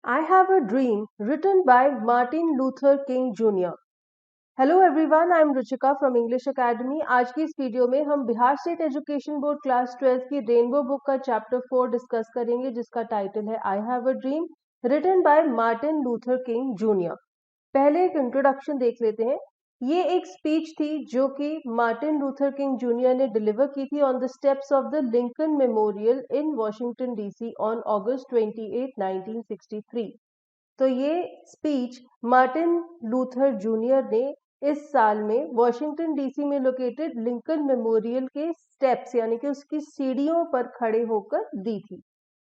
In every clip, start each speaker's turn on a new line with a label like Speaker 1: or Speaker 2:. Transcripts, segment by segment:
Speaker 1: I Have a Dream, written by Martin Luther King Jr. Hello everyone, I am Ruchika from English Academy. आज की इस वीडियो में हम Bihar state education board class 12 की रेनबो बुक का चैप्टर 4 डिस्कस करेंगे, जिसका टाइटल है I have a dream, written by Martin Luther King junior. पहले एक इंट्रोडक्शन देख लेते हैं। ये एक स्पीच थी जो कि मार्टिन लूथर किंग जूनियर ने डिलीवर की थी on the steps of the Lincoln memorial in Washington DC on August 28, 1963। तो ये स्पीच मार्टिन लूथर जूनियर ने इस साल में वॉशिंगटन डीसी में लोकेटेड लिंकन मेमोरियल के स्टेप्स यानी कि उसकी सीढ़ियों पर खड़े होकर दी थी।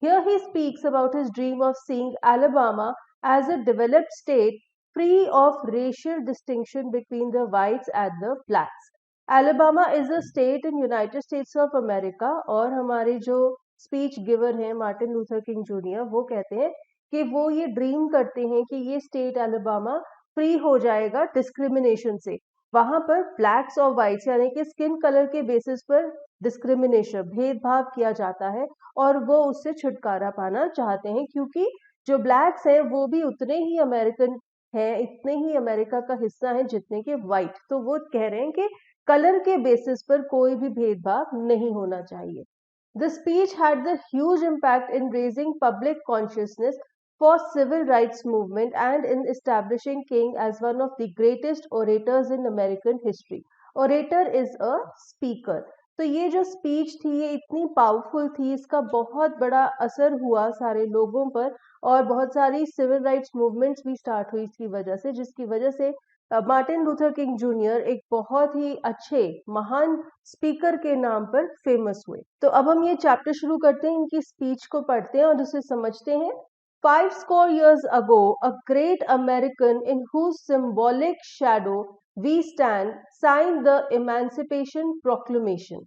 Speaker 1: Here he speaks about his dream of seeing Alabama as a developed state free of racial distinction between the whites and the blacks. Alabama is a state in United States of America और हमारे जो speech giver हैं Martin Luther King junior, वो कहते हैं कि वो ये ड्रीम करते हैं कि ये स्टेट अलाबामा फ्री हो जाएगा डिस्क्रिमिनेशन से। वहां पर ब्लैक्स और वाइट्स यानी कि स्किन कलर के बेसिस पर डिस्क्रिमिनेशन भेदभाव किया जाता है और वो उससे छुटकारा पाना चाहते हैं, क्योंकि जो ब्लैक्स हैं वो भी उतने ही अमेरिकन हैं, इतने ही अमेरिका का हिस्सा है जितने के वाइट। तो वो कह रहे हैं कि कलर के बेसिस पर कोई भी भेदभाव नहीं होना चाहिए। The speech had the huge impact in raising public consciousness for civil rights movement and in establishing King as one of the greatest orators in American history. Orator is a speaker. तो ये जो speech थी ये इतनी powerful थी, इसका बहुत बड़ा असर हुआ सारे लोगों पर और बहुत सारी सिविल राइट्स मूवमेंट्स भी स्टार्ट हुई इसकी वजह से, जिसकी वजह से मार्टिन लूथर किंग जूनियर एक बहुत ही अच्छे महान स्पीकर के नाम पर फेमस हुए। तो अब हम ये चैप्टर शुरू करते हैं, इनकी स्पीच को पढ़ते हैं और उसे समझते हैं। 50 years ago, a great American in whose symbolic shadow we stand signed the Emancipation Proclamation.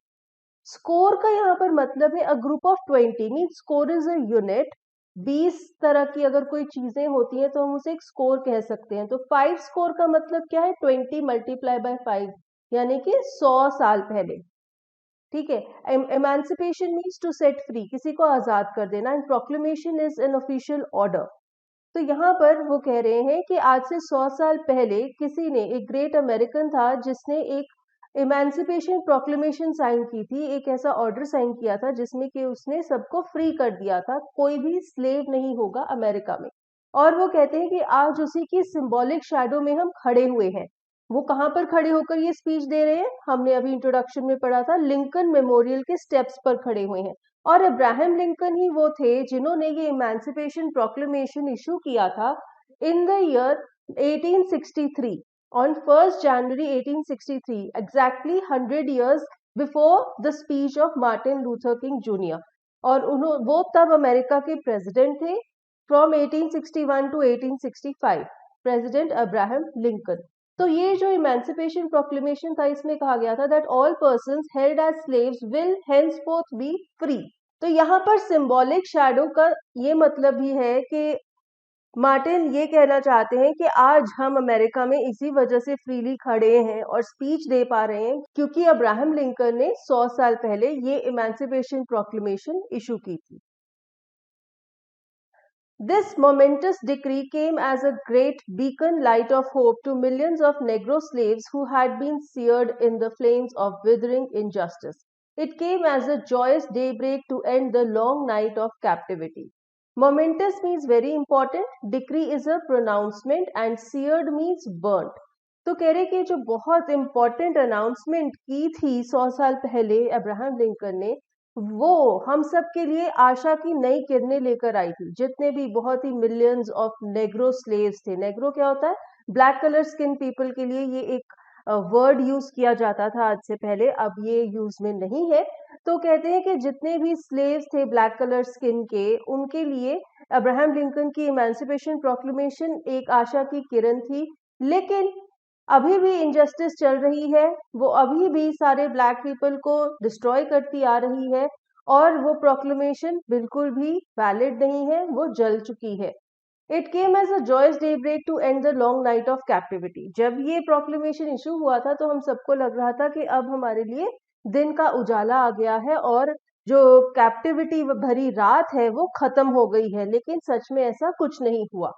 Speaker 1: Score का यहाँ पर मतलब है a group of 20 mean score is a unit. 20 तरह की अगर कोई चीजें होती हैं तो हम उसे एक स्कोर कह सकते हैं। तो 5 स्कोर का मतलब क्या है? 20 मल्टीप्लाई बाय 5 यानी कि 100 साल पहले। ठीक है। एमांसिपेशन मीन्स टू सेट फ्री, किसी को आजाद कर देना, and proclamation is an official order. तो यहाँ पर वो कह रहे हैं कि आज से 100 साल पहले किसी ने, एक ग्रेट अमेरिकन था जिसने एक इमेंसिपेशन प्रोक्लेमेशन साइन की थी, एक ऐसा ऑर्डर साइन किया था जिसमें कि उसने सबको फ्री कर दिया था, कोई भी स्लेव नहीं होगा अमेरिका में। और वो कहते हैं कि आज उसी की सिंबॉलिक शैडो में हम खड़े हुए हैं। वो कहाँ पर खड़े होकर ये स्पीच दे रहे हैं? हमने अभी इंट्रोडक्शन में पढ़ा था, लिंकन मेमोरियल के स्टेप्स पर खड़े हुए हैं। और अब्राहम लिंकन ही वो थे जिन्होंने ये इमेंसिपेशन प्रोक्लेमेशन इशू किया था in the year 1863 on 1st January 1863, exactly 100 years before the speech of Martin Luther King Jr. और वो तब अमेरिका के प्रेसिडेंट थे from 1861 to 1865, president Abraham Lincoln. तो ये जो इमेंसिपेशन प्रोक्लेमेशन था, इसमें कहा गया था that all persons held as slaves will henceforth be free। तो यहाँ पर सिंबॉलिक शैडो का ये मतलब भी है कि मार्टिन ये कहना चाहते हैं कि आज हम अमेरिका में इसी वजह से फ्रीली खड़े हैं और स्पीच दे पा रहे हैं क्योंकि अब्राहम लिंकन ने 100 साल पहले ये इमेंसिपेशन प्रोक्लेमेशन इशू की थी। This momentous decree came as a great beacon light of hope to millions of Negro slaves who had been seared in the flames of withering injustice. It came as a joyous daybreak to end the long night of captivity. Momentous means very important, decree is a pronouncement and seared means burnt. तो कह रहे कि जो बहुत important announcement की थी 100 साल पहले अब्राहम लिंकन ने, वो हम सब के लिए आशा की नई किरणें लेकर आई थी। जितने भी बहुत ही मिलियंस ऑफ नेग्रो स्लेव्स थे, नेग्रो क्या होता है? ब्लैक कलर स्किन पीपल के लिए ये एक वर्ड यूज किया जाता था आज से पहले, अब ये यूज में नहीं है। तो कहते हैं कि जितने भी स्लेव्स थे ब्लैक कलर स्किन के, उनके लिए अब्राहम लिंकन की इमेंसिपेशन प्रोक्लेमेशन एक आशा की किरण थी। लेकिन अभी भी इनजस्टिस चल रही है, वो अभी भी सारे ब्लैक पीपल को डिस्ट्रॉय करती आ रही है और वो प्रोक्लेमेशन बिल्कुल भी वैलिड नहीं है, वो जल चुकी है। It came as a joyous daybreak to end the long night of captivity. जब ये प्रोक्लेमेशन इशू हुआ था तो हम सबको लग रहा था कि अब हमारे लिए दिन का उजाला आ गया है और जो कैप्टिविटी भरी रात है वो खत्म हो गई है, लेकिन सच में ऐसा कुछ नहीं हुआ।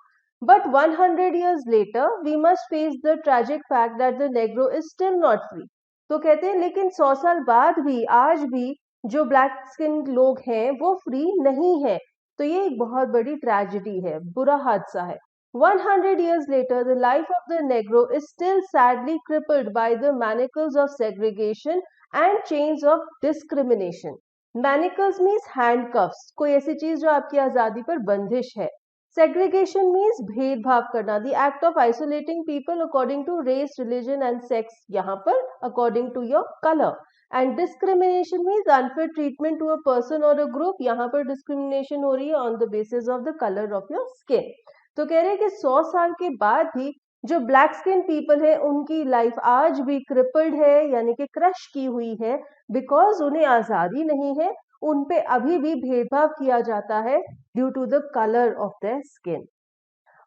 Speaker 1: But 100 years later we must face the tragic fact that the negro is still not free। तो कहते हैं लेकिन 100 साल बाद भी आज भी जो ब्लैक स्किन लोग हैं वो फ्री नहीं है। तो ये एक बहुत बड़ी ट्रेजेडी है, बुरा हादसा है। 100 years later the life of the negro is still sadly crippled by the manacles of segregation and chains of discrimination। Manacles means handcuffs, कोई ऐसी चीज जो आपकी आजादी पर बंदिश है। सेग्रीगेशन मीन्स भेदभाव करना, the act of isolating people according to race, religion and sex, यहाँ पर according to your colour. And discrimination means unfair treatment to a person और अ ग्रुप, यहाँ पर डिस्क्रिमिनेशन हो रही है on the basis of the colour of your skin. तो कह रहे हैं कि 100 साल के बाद भी जो ब्लैक स्किन पीपल है उनकी लाइफ आज भी क्रिपल्ड है, यानी कि क्रश की हुई है, बिकॉज उन्हें आजादी नहीं है, उन पे अभी भी भेदभाव किया जाता है due to the colour of their skin.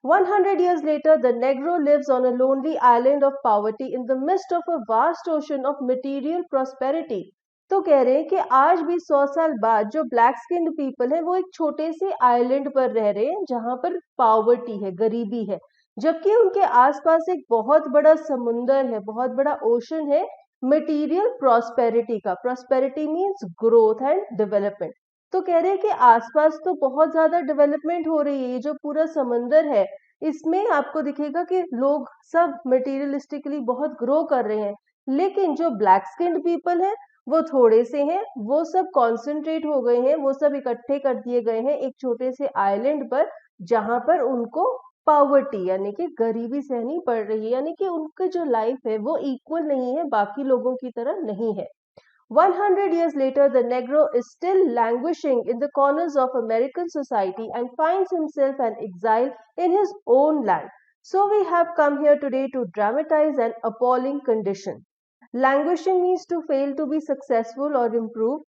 Speaker 1: 100 years later, the Negro lives on a lonely island of poverty in the midst of a vast ocean of material prosperity। तो कह रहे हैं कि आज भी 100 साल बाद जो ब्लैक स्किन पीपल है वो एक छोटे से आइलैंड पर रह रहे हैं जहां पर पावर्टी है, गरीबी है, जबकि उनके आसपास एक बहुत बड़ा समुंदर है, बहुत बड़ा ओशन है मटेरियल प्रॉस्पेरिटी का। Prosperity means growth and development. तो कह रहे हैं कि आसपास तो बहुत ज्यादा डेवलपमेंट हो रही है, ये जो पूरा समंदर है इसमें आपको दिखेगा कि लोग सब मटेरियलिस्टिकली बहुत ग्रो कर रहे हैं, लेकिन जो ब्लैक स्किन पीपल है वो थोड़े से हैं, वो सब कॉन्सेंट्रेट हो गए हैं, वो सब इकट्ठे कर दिए गए हैं एक छोटे से आइलैंड पर, जहां पर उनको पावर्टी यानी कि गरीबी सहनी पड़ रही है, यानी कि उनकी जो लाइफ है वो इक्वल नहीं है, बाकी लोगों की तरह नहीं है। 100 years later, the Negro is still languishing in the corners of American society and finds himself an exile in his own land. So we have come here today to dramatize an appalling condition. Languishing means to fail to be successful or improve.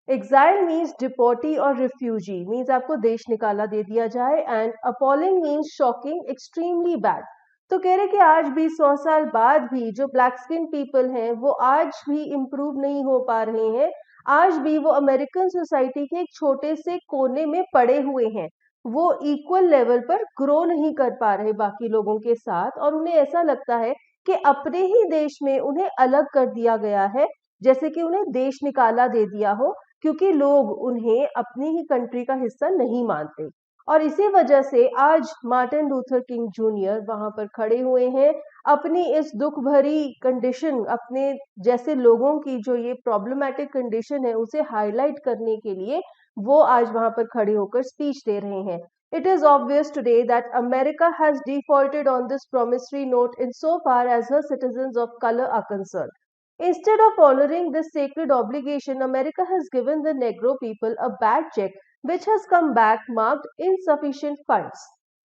Speaker 1: Exile means deportee or refugee, means आपको देश निकाला दे दिया जाए, and appalling means shocking, extremely bad। तो कह रहे कि आज भी 100 साल बाद भी जो ब्लैक स्किन पीपल हैं वो आज भी इम्प्रूव नहीं हो पा रहे हैं, आज भी वो अमेरिकन सोसाइटी के एक छोटे से कोने में पड़े हुए हैं, वो इक्वल लेवल पर ग्रो नहीं कर पा रहे बाकी लोगों के साथ, और उन्हें ऐसा लगता है कि अपने ही देश में उन्हें अलग कर दिया गया है, जैसे कि उन्हें देश निकाला दे दिया हो, क्योंकि लोग उन्हें अपनी ही कंट्री का हिस्सा नहीं मानते। और इसी वजह से आज मार्टिन लूथर किंग जूनियर वहां पर खड़े हुए हैं, अपनी इस दुख भरी कंडीशन, अपने जैसे लोगों की जो ये प्रॉब्लमैटिक कंडीशन है उसे हाईलाइट करने के लिए वो आज वहां पर खड़े होकर स्पीच दे रहे हैं। It is obvious today that America has defaulted on this promissory note insofar as her citizens of color are concerned. Instead of honoring this sacred obligation, America has given the Negro people a bad check which has come back marked insufficient funds।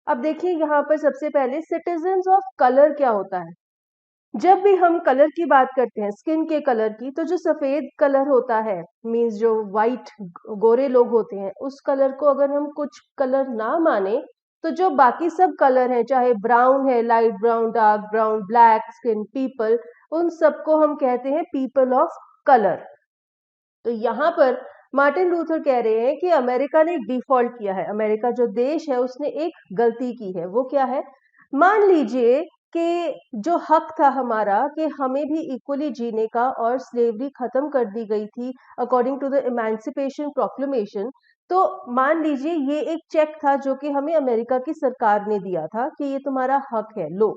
Speaker 1: अब देखिए यहाँ पर सबसे पहले citizens of colour क्या होता है। जब भी हम कलर की बात करते हैं, स्किन के कलर की, तो जो सफेद कलर होता है मीन्स जो वाइट गोरे लोग होते हैं, उस कलर को अगर हम कुछ कलर ना माने तो जो बाकी सब कलर हैं, चाहे ब्राउन है, light brown, dark brown, black skin people, उन सबको हम कहते हैं पीपल ऑफ कलर। तो यहाँ पर मार्टिन लूथर कह रहे हैं कि अमेरिका ने एक डिफॉल्ट किया है, अमेरिका जो देश है उसने एक गलती की है। वो क्या है? मान लीजिए कि जो हक था हमारा कि हमें भी इक्वली जीने का, और स्लेवरी खत्म कर दी गई थी according to the emancipation proclamation, तो मान लीजिए ये एक चेक था जो कि हमें अमेरिका की सरकार ने दिया था कि ये तुम्हारा हक है, लो।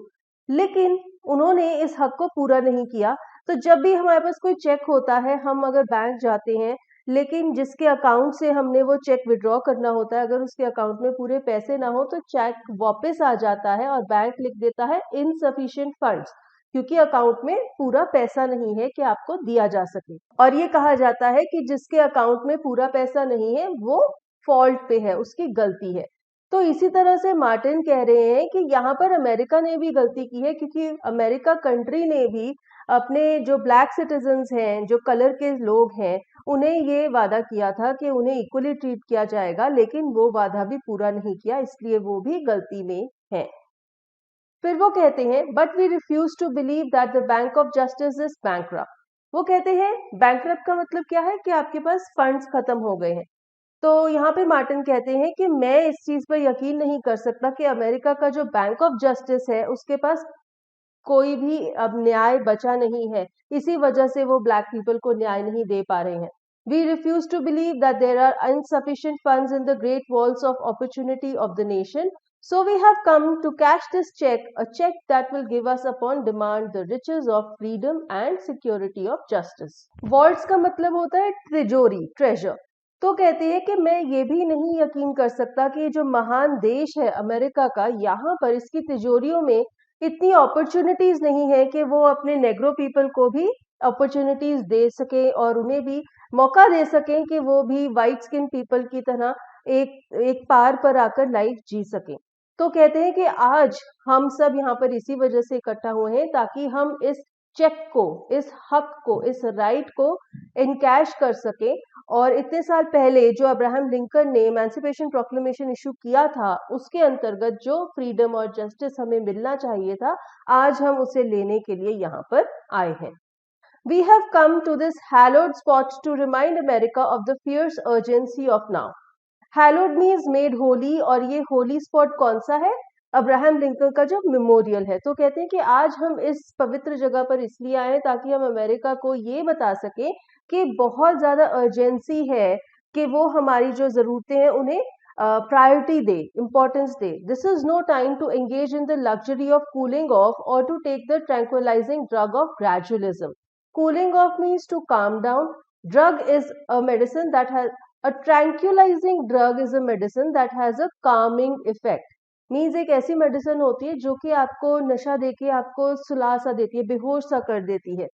Speaker 1: लेकिन उन्होंने इस हक को पूरा नहीं किया। तो जब भी हमारे पास कोई चेक होता है, हम अगर बैंक जाते हैं, लेकिन जिसके अकाउंट से हमने वो चेक विड्रॉ करना होता है, अगर उसके अकाउंट में पूरे पैसे ना हो तो चेक वापस आ जाता है और बैंक लिख देता है इनसफिशिएंट फंड्स, क्योंकि अकाउंट में पूरा पैसा नहीं है कि आपको दिया जा सके। और ये कहा जाता है कि जिसके अकाउंट में पूरा पैसा नहीं है वो फॉल्ट पे है, उसकी गलती है। तो इसी तरह से मार्टिन कह रहे हैं कि यहाँ पर अमेरिका ने भी गलती की है, क्योंकि अमेरिका कंट्री ने भी अपने जो ब्लैक सिटीजन्स हैं, जो कलर के लोग हैं, उन्हें ये वादा किया था कि उन्हें इक्वली ट्रीट किया जाएगा, लेकिन वो वादा भी पूरा नहीं किया, इसलिए वो भी गलती में है। फिर वो कहते हैं, but we refuse to believe that the bank of justice is bankrupt. वो कहते हैं बैंकरप्ट का मतलब क्या है कि आपके पास फंड्स खत्म हो गए हैं। तो यहाँ पे मार्टिन कहते हैं कि मैं इस चीज पर यकीन नहीं कर सकता कि अमेरिका का जो बैंक ऑफ जस्टिस है उसके पास कोई भी अब न्याय बचा नहीं है, इसी वजह से वो ब्लैक पीपल को न्याय नहीं दे पा रहे हैं। We refuse to believe that there are insufficient funds in the great walls of opportunity of the nation. So we have come to cash this check, a check that will give us upon demand the riches of freedom and security of justice. Vaults का मतलब होता है तिजोरी, treasure. तो कहते हैं कि मैं ये भी नहीं यकीन कर सकता कि जो महान देश है अमेरिका का, यहाँ पर इसकी तिजोरियों में इतनी अपॉर्चुनिटीज नहीं है कि वो अपने नेग्रो पीपल को भी अपॉर्चुनिटीज दे सके और उन्हें भी मौका दे सकें कि वो भी वाइट स्किन पीपल की तरह एक पार पर आकर लाइफ जी सकें। तो कहते हैं कि आज हम सब यहाँ पर इसी वजह से इकट्ठा हुए हैं ताकि हम इस चेक को, इस हक को, इस राइट को इनकैश कर सकें। और इतने साल पहले जो अब्राहम लिंकन ने एमेंसिपेशन प्रोक्लेमेशन इशू किया था, उसके अंतर्गत जो फ्रीडम और जस्टिस हमें मिलना चाहिए था, आज हम उसे लेने के लिए यहाँ पर आए हैं। We have come to this hallowed spot to remind America of the fierce urgency of now. Hallowed means made holy, और ये holy spot कौन सा है? अब्राहम लिंकन का जो मेमोरियल है। तो कहते हैं कि आज हम इस पवित्र जगह पर इसलिए आए ताकि हम अमेरिका को ये बता सके कि बहुत ज्यादा अर्जेंसी है कि वो हमारी जो जरूरतें हैं उन्हें प्रायोरिटी दे, इंपॉर्टेंस दे। This is no time to engage in the luxury of cooling off or to take the tranquillising drug of gradualism. Cooling off means to calm down. Drug is a medicine that has a tranquilizing drug is a medicine that has a calming effect. Means एक ऐसी medicine होती है जो कि आपको नशा देके आपको सुला सा देती है, बेहोश सा कर देती है।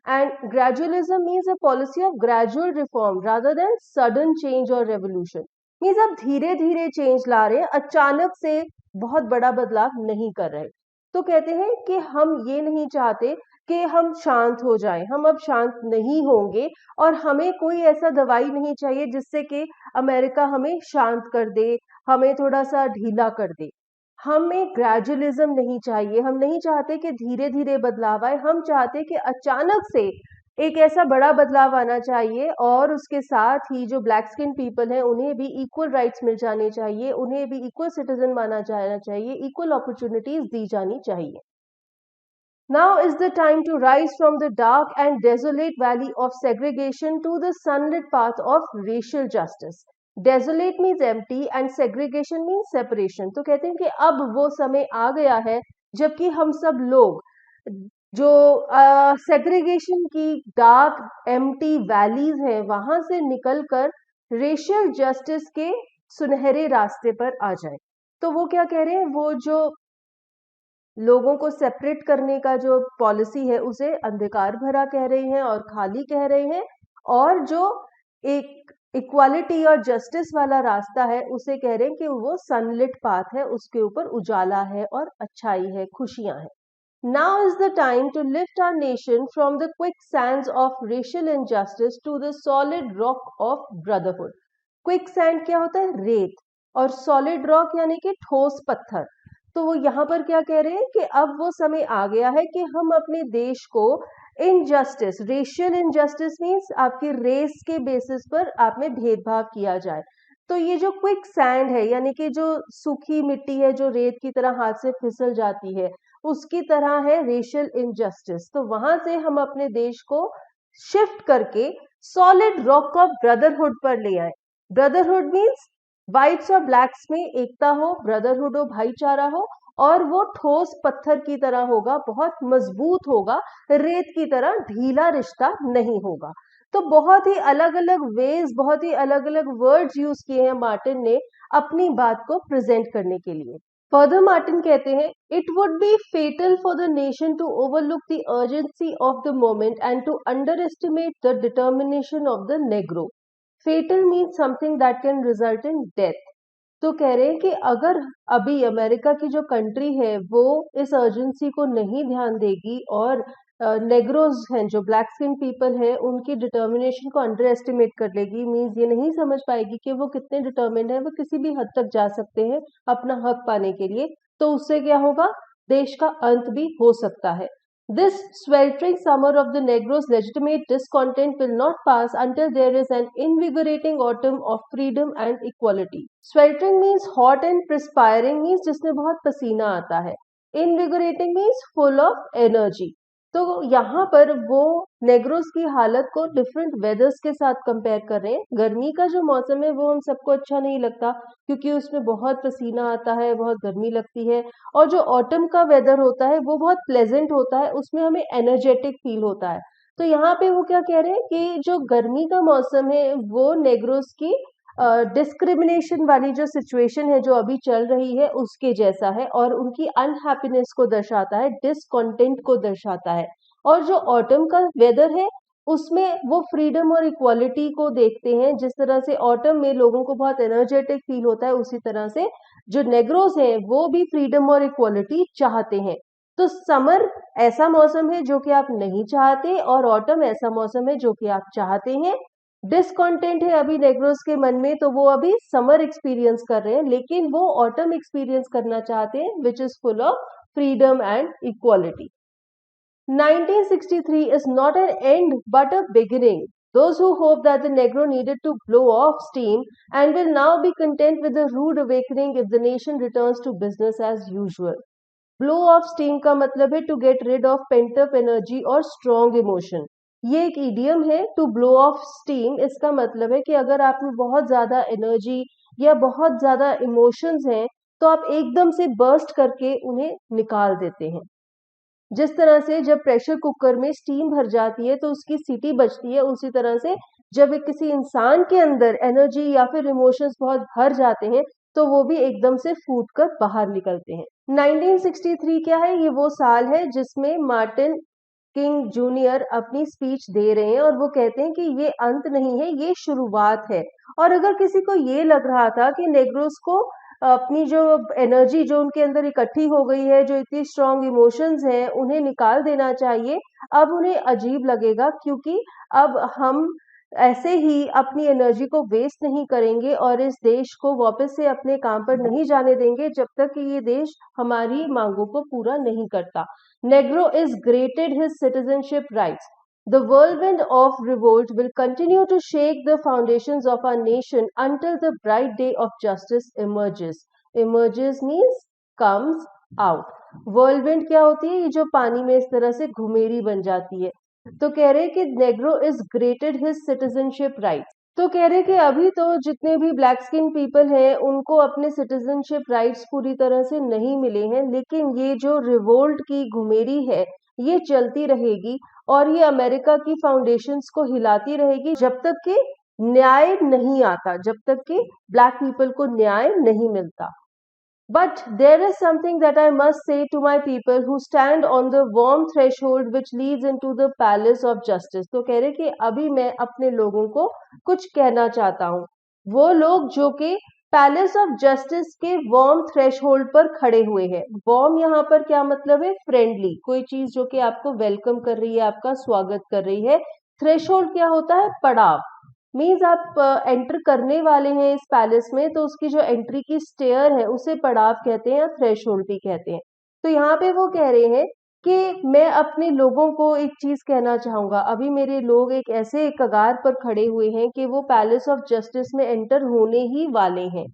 Speaker 1: And gradualism means a policy of gradual reform rather than sudden change or revolution. Means आप धीरे धीरे चेंज ला रहे हैं, अचानक से बहुत बड़ा बदलाव नहीं कर रहे। तो कहते हैं कि हम ये नहीं चाहते कि हम शांत हो जाएं, हम अब शांत नहीं होंगे और हमें कोई ऐसा दवाई नहीं चाहिए जिससे कि अमेरिका हमें शांत कर दे, हमें थोड़ा सा ढीला कर दे। हमें ग्रेजुअलिज्म नहीं चाहिए, हम नहीं चाहते कि धीरे धीरे बदलाव आए, हम चाहते कि अचानक से एक ऐसा बड़ा बदलाव आना चाहिए और उसके साथ ही जो ब्लैक स्किन पीपल हैं उन्हें भी इक्वल राइट्स मिल जाने चाहिए, उन्हें भी इक्वल सिटीजन माना जाना चाहिए, इक्वल अपॉर्चुनिटीज दी जानी चाहिए। Now is the time to rise from the dark and desolate valley of segregation to the sunlit path of racial justice. Desolate means empty and segregation means separation. तो कहते हैं कि अब वो समय आ गया है जबकि हम सब लोग जो सेग्रीगेशन की डार्क एम्प्टी वैलीज हैं वहां से निकलकर रेशियल जस्टिस के सुनहरे रास्ते पर आ जाए। तो वो क्या कह रहे हैं, वो जो लोगों को सेपरेट करने का जो पॉलिसी है उसे अंधकार भरा कह रहे हैं और खाली कह रहे हैं, और जो एक इक्वालिटी और जस्टिस वाला रास्ता है उसे कह रहे हैं कि वो सनलिट पाथ है, उसके ऊपर उजाला है और अच्छाई है, खुशियां हैं। Now is the time to lift our nation from the quicksands of racial injustice to the solid rock of brotherhood. Quicksand क्या होता है? रेत। और solid rock यानी कि ठोस पत्थर। तो वो यहाँ पर क्या कह रहे हैं कि अब वो समय आ गया है कि हम अपने देश को इनजस्टिस, रेशियल इनजस्टिस मीन्स आपकी रेस के बेसिस पर आप में भेदभाव किया जाए। तो ये जो क्विक सैंड है यानी कि जो सूखी मिट्टी है जो रेत की तरह हाथ से फिसल जाती है, उसकी तरह है रेशियल इनजस्टिस। तो वहां से हम अपने देश को शिफ्ट करके सॉलिड रॉक ऑफ ब्रदरहुड पर ले आए। ब्रदरहुड मीन्स व्हाइट्स और ब्लैक्स में एकता हो, ब्रदरहुड हो, भाईचारा हो, और वो ठोस पत्थर की तरह होगा, बहुत मजबूत होगा, रेत की तरह ढीला रिश्ता नहीं होगा। तो बहुत ही अलग अलग वेज, बहुत ही अलग अलग वर्ड्स यूज किए हैं मार्टिन ने अपनी बात को प्रेजेंट करने के लिए। फर्दर मार्टिन कहते हैं, it would be fatal for the nation to overlook the urgency of the moment and to underestimate the determination of the Negro. Fatal means something that can result in death. तो कह रहे हैं कि अगर अभी America की जो country है वो इस अर्जेंसी को नहीं ध्यान देगी और नेग्रोज हैं जो ब्लैक स्किन पीपल है उनकी डिटर्मिनेशन को अंडर एस्टिमेट कर लेगी, मीन्स ये नहीं समझ पाएगी कि वो कितने डिटर्मिन्ड है, वो किसी भी हद तक जा सकते हैं अपना हक पाने के लिए, तो उससे क्या होगा, देश का अंत भी हो सकता है। This sweltering summer of the Negroes' legitimate discontent will not pass until there is an invigorating autumn of freedom and equality. Sweltering means hot and perspiring means जिसमें बहुत पसीना आता है. Invigorating means full of energy. तो यहाँ पर वो Negroes की हालत को डिफरेंट वेदर्स के साथ कंपेयर कर रहे हैं. गर्मी का जो मौसम है वो हम सबको अच्छा नहीं लगता क्योंकि उसमें बहुत पसीना आता है, बहुत गर्मी लगती है. और जो ऑटम का वेदर होता है वो बहुत प्लेजेंट होता है, उसमें हमें एनर्जेटिक फील होता है. तो यहाँ पे वो क्या कह रहे हैं कि जो गर्मी का मौसम है वो नेग्रोस की डिस्क्रिमिनेशन वाली जो सिचुएशन है जो अभी चल रही है उसके जैसा है और उनकी अनहैप्पीनेस को दर्शाता है, डिसकॉन्टेंट को दर्शाता है. और जो ऑटम का वेदर है उसमें वो फ्रीडम और इक्वालिटी को देखते हैं. जिस तरह से ऑटम में लोगों को बहुत एनर्जेटिक फील होता है उसी तरह से जो नेग्रोस हैं वो भी फ्रीडम और इक्वालिटी चाहते हैं. तो समर ऐसा मौसम है जो कि आप नहीं चाहते और ऑटम ऐसा मौसम है जो कि आप चाहते हैं. डिसकॉन्टेंट है अभी नेग्रोस के मन में तो वो अभी समर एक्सपीरियंस कर रहे हैं लेकिन वो ऑटम एक्सपीरियंस करना चाहते हैं which is full of freedom and equality. 1963 is not an end but a beginning. Those who hope that the Negro needed to blow off steam and will now be content with a rude awakening if the nation returns to business as usual. Blow off steam का मतलब है to get rid of pent up energy और strong emotion. ये एक idiom है to blow of steam. इसका मतलब है कि अगर आप में बहुत ज्यादा एनर्जी या बहुत ज्यादा इमोशंस हैं तो आप एकदम से बर्स्ट करके उन्हें निकाल देते हैं. जिस तरह से जब प्रेशर कुकर में स्टीम भर जाती है तो उसकी सीटी बजती है, उसी तरह से जब एक किसी इंसान के अंदर एनर्जी या फिर इमोशंस बहुत भर जाते हैं तो वो भी एकदम से फूट कर बाहर निकलते हैं. 1963 क्या है? ये वो साल है जिसमें मार्टिन किंग जूनियर अपनी स्पीच दे रहे हैं और वो कहते हैं कि ये अंत नहीं है, ये शुरुआत है. और अगर किसी को ये लग रहा था कि नेग्रोस को अपनी जो एनर्जी जो उनके अंदर इकट्ठी हो गई है, जो इतनी स्ट्रॉन्ग इमोशंस हैं, उन्हें निकाल देना चाहिए, अब उन्हें अजीब लगेगा क्योंकि अब हम ऐसे ही अपनी एनर्जी को वेस्ट नहीं करेंगे और इस देश को वापस से अपने काम पर नहीं जाने देंगे जब तक कि ये देश हमारी मांगों को पूरा नहीं करता. Negro is grated his citizenship rights. The whirlwind of revolt will continue to shake the foundations of our nation until the bright day of justice emerges. Emerges means comes out. Whirlwind क्या होती है? ये जो पानी में इस तरह से घुमेरी बन जाती है. तो कह रहे कि Negro is grated his citizenship rights. तो कह रहे कि अभी तो जितने भी ब्लैक स्किन पीपल हैं उनको अपने सिटीजनशिप राइट्स पूरी तरह से नहीं मिले हैं, लेकिन ये जो रिवोल्ट की घुमेरी है ये चलती रहेगी और ये अमेरिका की फाउंडेशंस को हिलाती रहेगी जब तक कि न्याय नहीं आता, जब तक कि ब्लैक पीपल को न्याय नहीं मिलता. But there is something that I must say to my people who stand on the warm threshold which leads into the palace of justice. तो कह रहे कि अभी मैं अपने लोगों को कुछ कहना चाहता हूँ. वो लोग जो कि पैलेस ऑफ जस्टिस के वार्म थ्रेशोल्ड पर खड़े हुए हैं. वार्म यहाँ पर क्या मतलब है? फ्रेंडली, कोई चीज जो कि आपको वेलकम कर रही है, आपका स्वागत कर रही है. थ्रेशोल्ड क्या होता है? पड़ाव. मीन्स आप एंटर करने वाले हैं इस पैलेस में तो उसकी जो एंट्री की स्टेयर है उसे पड़ाव कहते हैं या थ्रेशोल्ड भी कहते हैं. तो यहाँ पे वो कह रहे हैं कि मैं अपने लोगों को एक चीज कहना चाहूंगा. अभी मेरे लोग एक ऐसे कगार पर खड़े हुए हैं कि वो पैलेस ऑफ जस्टिस में एंटर होने ही वाले हैं.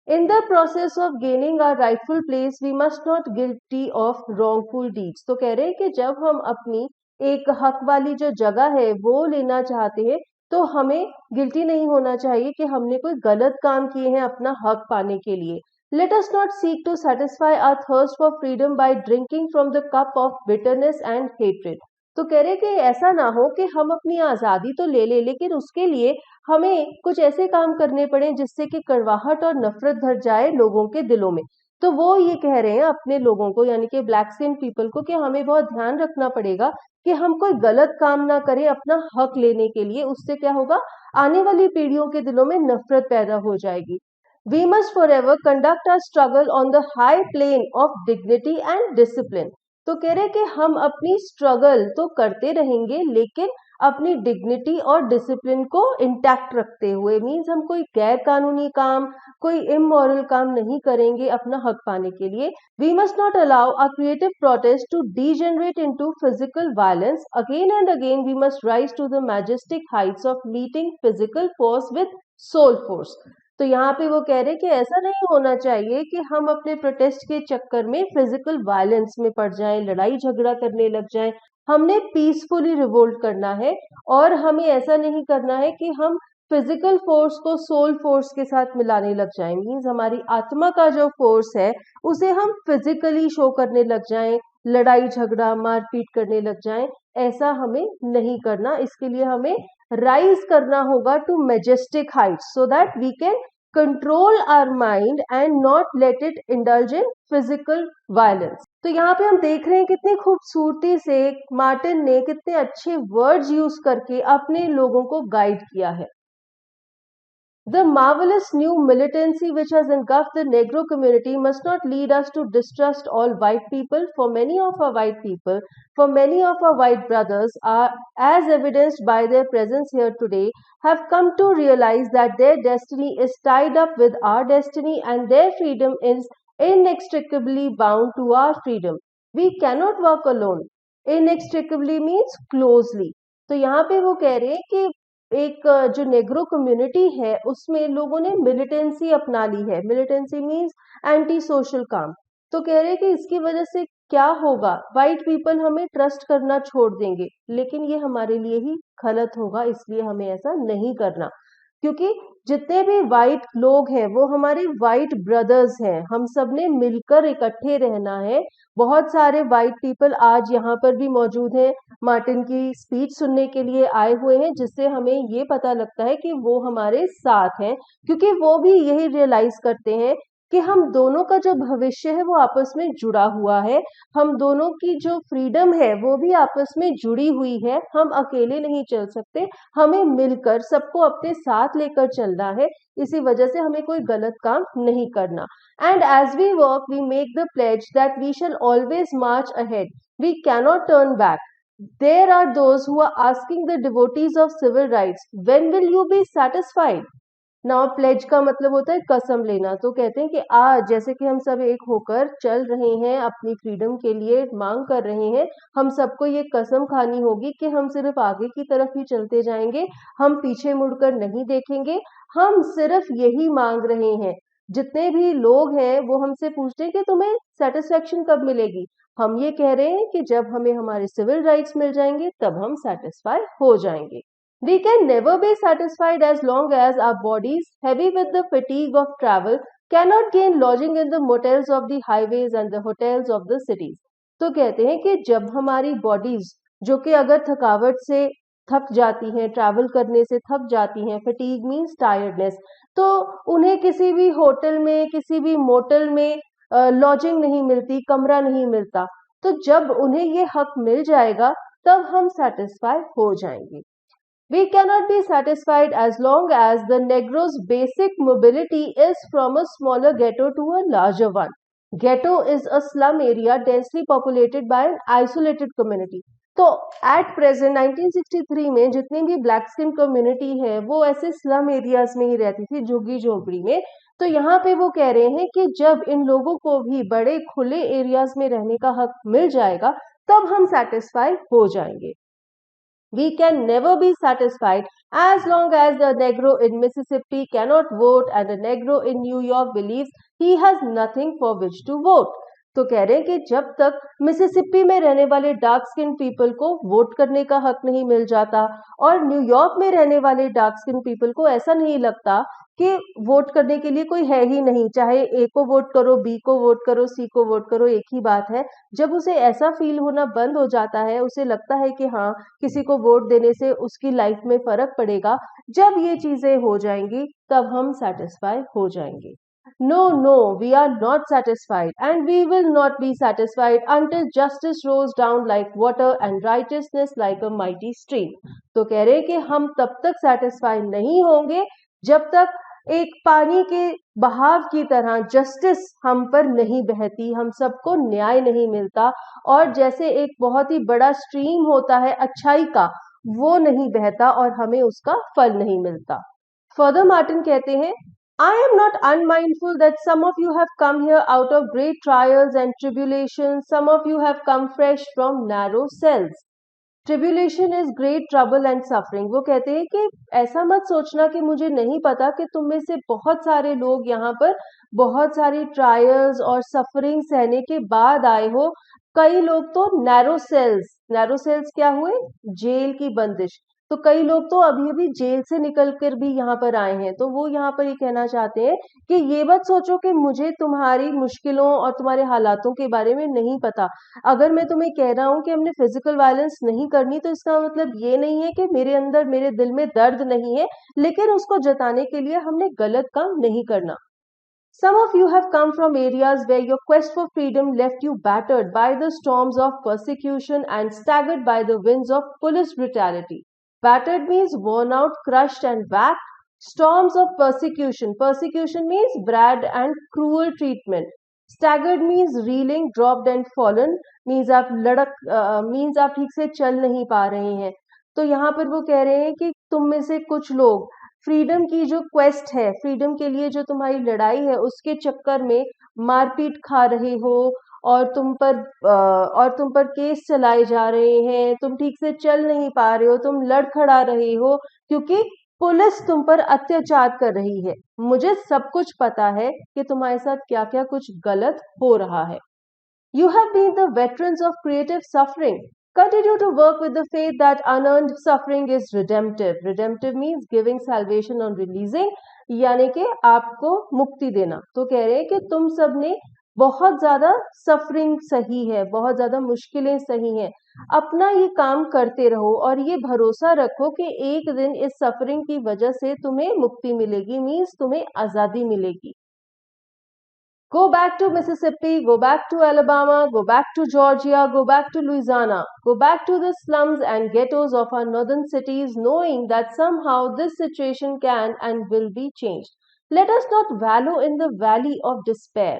Speaker 1: In the process of gaining our rightful place, we must not guilty of wrongful deeds. तो कह रहे हैं कि जब हम अपनी एक हक वाली जो जगह है वो लेना चाहते हैं तो हमें गिल्टी नहीं होना चाहिए कि हमने कोई गलत काम किए हैं अपना हक पाने के लिए. Let us not seek to satisfy our thirst for freedom by drinking from the cup of bitterness and hatred. तो कह रहे कि ऐसा ना हो कि हम अपनी आजादी तो ले ले लेकिन उसके लिए हमें कुछ ऐसे काम करने पड़े जिससे कि कड़वाहट और नफरत भर जाए लोगों के दिलों में. तो वो ये कह रहे हैं अपने लोगों को यानी कि ब्लैक स्किन पीपल को कि हमें बहुत ध्यान रखना पड़ेगा कि हम कोई गलत काम ना करें अपना हक लेने के लिए. उससे क्या होगा? आने वाली पीढ़ियों के दिलों में नफरत पैदा हो जाएगी. We must forever conduct our struggle on the high plane of dignity and discipline. तो कह रहे कि हम अपनी स्ट्रगल तो करते रहेंगे लेकिन अपनी डिग्निटी और डिसिप्लिन को इंटैक्ट रखते हुए। मीन्स हम कोई गैर कानूनी काम, कोई इमोरल काम नहीं करेंगे अपना हक पाने के लिए। We must not allow a creative protest to degenerate into physical violence. Again and again we must rise to the majestic heights of meeting physical force with soul force. तो यहाँ पे वो कह रहे हैं कि ऐसा नहीं होना चाहिए कि हम अपने प्रोटेस्ट के चक्कर में फिजिकल वायलेंस में पड़ जाएं, लड़ाई झगड़ा करने लग जाएं। हमने पीसफुली रिवोल्ट करना है और हमें ऐसा नहीं करना है कि हम फिजिकल फोर्स को सोल फोर्स के साथ मिलाने लग जाएं। मीन्स हमारी आत्मा का जो फोर्स है उसे हम फिजिकली शो करने लग जाएं, लड़ाई झगड़ा मारपीट करने लग जाएं। ऐसा हमें नहीं करना। इसके लिए हमें राइज करना होगा to majestic heights so that we can control our mind and not let it indulge in physical violence. तो यहाँ पे हम देख रहे हैं कितनी खूबसूरती से मार्टिन ने कितने अच्छे वर्ड्स यूज करके अपने लोगों को गाइड किया है। The marvelous new militancy which has engulfed the Negro community must not lead us to distrust all white people. For many of our white people, for many of our white brothers are, as evidenced by their presence here today, have come to realize that their destiny is tied up with our destiny and their freedom is inextricably bound to our freedom. We cannot walk alone. Inextricably means closely. तो यहाँ पे वो कह रहे हैं कि एक जो नेग्रो कम्युनिटी है उसमें लोगों ने मिलिटेंसी अपना ली है। मिलिटेंसी मीन्स एंटी सोशल काम। तो कह रहे हैं कि इसकी वजह से क्या होगा, वाइट पीपल हमें ट्रस्ट करना छोड़ देंगे, लेकिन ये हमारे लिए ही गलत होगा। इसलिए हमें ऐसा नहीं करना, क्योंकि जितने भी वाइट लोग हैं वो हमारे वाइट ब्रदर्स हैं। हम सब ने मिलकर इकट्ठे रहना है। बहुत सारे वाइट पीपल आज यहाँ पर भी मौजूद हैं, मार्टिन की स्पीच सुनने के लिए आए हुए हैं, जिससे हमें ये पता लगता है कि वो हमारे साथ हैं, क्योंकि वो भी यही रियलाइज करते हैं कि हम दोनों का जो भविष्य है वो आपस में जुड़ा हुआ है। हम दोनों की जो फ्रीडम है वो भी आपस में जुड़ी हुई है। हम अकेले नहीं चल सकते, हमें मिलकर सबको अपने साथ लेकर चलना है। इसी वजह से हमें कोई गलत काम नहीं करना। And as we work we make the pledge that we shall always march ahead, we cannot turn back. There are those who are asking the devotees of civil rights, when will you be satisfied? Now pledge का मतलब होता है कसम लेना। तो कहते हैं कि आज जैसे कि हम सब एक होकर चल रहे हैं, अपनी फ्रीडम के लिए मांग कर रहे हैं, हम सबको ये कसम खानी होगी कि हम सिर्फ आगे की तरफ ही चलते जाएंगे, हम पीछे मुड़कर नहीं देखेंगे। हम सिर्फ यही मांग रहे हैं। जितने भी लोग हैं वो हमसे पूछते हैं कि तुम्हें सेटिस्फेक्शन कब मिलेगी। हम ये कह रहे हैं कि जब हमें हमारे सिविल राइट्स मिल जाएंगे तब हम सेटिस्फाई हो जाएंगे। We can never be satisfied as long as our bodies, heavy with the fatigue of travel, cannot gain lodging in the motels of the highways and the hotels of the cities. तो कहते हैं कि जब हमारी bodies, जो कि अगर थकावट से थक जाती हैं, ट्रैवल करने से थक जाती हैं, फटीग मीन्स टायर्डनेस, तो उन्हें किसी भी होटल में, किसी भी मोटल में लॉजिंग नहीं मिलती, कमरा नहीं मिलता। तो जब उन्हें ये हक मिल जाएगा तब हम सेटिस्फाई हो जाएंगे। We cannot be satisfied as long as the Negro's basic mobility is from a smaller ghetto to a larger one. Ghetto is a slum area densely populated by an isolated community. तो at present 1963 में जितनी भी black skin community है वो ऐसे slum areas में ही रहती थी, झुग्गी झोपड़ी में। तो यहाँ पे वो कह रहे हैं कि जब इन लोगों को भी बड़े खुले एरियाज में रहने का हक मिल जाएगा तब हम सेटिस्फाई हो जाएंगे। We can never be satisfied as long as the Negro in Mississippi cannot vote and the Negro in New York believes he has nothing for which to vote. तो कह रहे हैं कि जब तक मिसिसिपी में रहने वाले डार्क स्किन पीपल को वोट करने का हक नहीं मिल जाता और न्यूयॉर्क में रहने वाले डार्क स्किन पीपल को ऐसा नहीं लगता कि वोट करने के लिए कोई है ही नहीं, चाहे ए को वोट करो, बी को वोट करो, सी को वोट करो, एक ही बात है। जब उसे ऐसा फील होना बंद हो जाता है, उसे लगता है कि हाँ किसी को वोट देने से उसकी लाइफ में फर्क पड़ेगा, जब ये चीजें हो जाएंगी तब हम सेटिस्फाई हो जाएंगे। No, no, we are not satisfied and we will not be satisfied until justice rolls down like water and righteousness like a mighty stream. तो कह रहे हैं कि हम तब तक सेटिस्फाई नहीं होंगे जब तक एक पानी के बहाव की तरह जस्टिस हम पर नहीं बहती, हम सबको न्याय नहीं मिलता। और जैसे एक बहुत ही बड़ा स्ट्रीम होता है अच्छाई का, वो नहीं बहता और हमें उसका फल नहीं मिलता। फर्दर मार्टिन कहते हैं, I am not unmindful that some of you have come here out of great trials and tribulations. Some of you have come fresh from narrow cells. Tribulation is great trouble and suffering. वो कहते हैं कि ऐसा मत सोचना कि मुझे नहीं पता कि तुम में से बहुत सारे लोग यहाँ पर बहुत सारी ट्रायल्स और सफरिंग सहने के बाद आए हो। कई लोग तो नैरो सेल्स क्या हुए? जेल की बंदिश। तो कई लोग तो अभी अभी जेल से निकल कर भी यहाँ पर आए हैं। तो वो यहाँ पर ये कहना चाहते हैं कि ये मत सोचो कि मुझे तुम्हारी मुश्किलों और तुम्हारे हालातों के बारे में नहीं पता। अगर मैं तुम्हें कह रहा हूँ कि हमने फिजिकल वायलेंस नहीं करनी, तो इसका मतलब ये नहीं है कि मेरे अंदर, मेरे दिल में दर्द नहीं है, लेकिन उसको जताने के लिए हमने गलत काम नहीं करना। Some of you have come from areas where your quest for freedom left you battered by the storms of persecution and staggered by the winds of police brutality. Battered means worn out, crushed and whacked. Storms of persecution. Persecution means bad and cruel treatment. Staggered means reeling, dropped and fallen. Means आप ठीक से चल नहीं पा रहे हैं। तो यहाँ पर वो कह रहे हैं कि तुम में से कुछ लोग फ्रीडम की जो क्वेस्ट है, फ्रीडम के लिए जो तुम्हारी लड़ाई है, उसके चक्कर में मारपीट खा रहे हो और तुम पर केस चलाए जा रहे हैं। तुम ठीक से चल नहीं पा रहे हो, तुम लड़खड़ा रहे हो क्योंकि पुलिस तुम पर अत्याचार कर रही है। मुझे सब कुछ पता है कि तुम्हारे साथ क्या क्या कुछ गलत हो रहा है। You have been the veterans of creative suffering. Continue to work with the faith that unearned suffering is redemptive. Redemptive means giving salvation on releasing, यानी कि आपको मुक्ति देना। तो कह रहे हैं कि तुम सब ने बहुत ज्यादा सफरिंग सही है, बहुत ज्यादा मुश्किलें सही हैं। अपना ये काम करते रहो और ये भरोसा रखो कि एक दिन इस सफरिंग की वजह से तुम्हें मुक्ति मिलेगी, मीन्स तुम्हें आजादी मिलेगी। Go back to Mississippi, go back to Alabama, go back to Georgia, go back to Louisiana, go back to the slums and ghettos of our northern cities, knowing that somehow this situation can and will be changed. Let us not wallow in the valley of despair.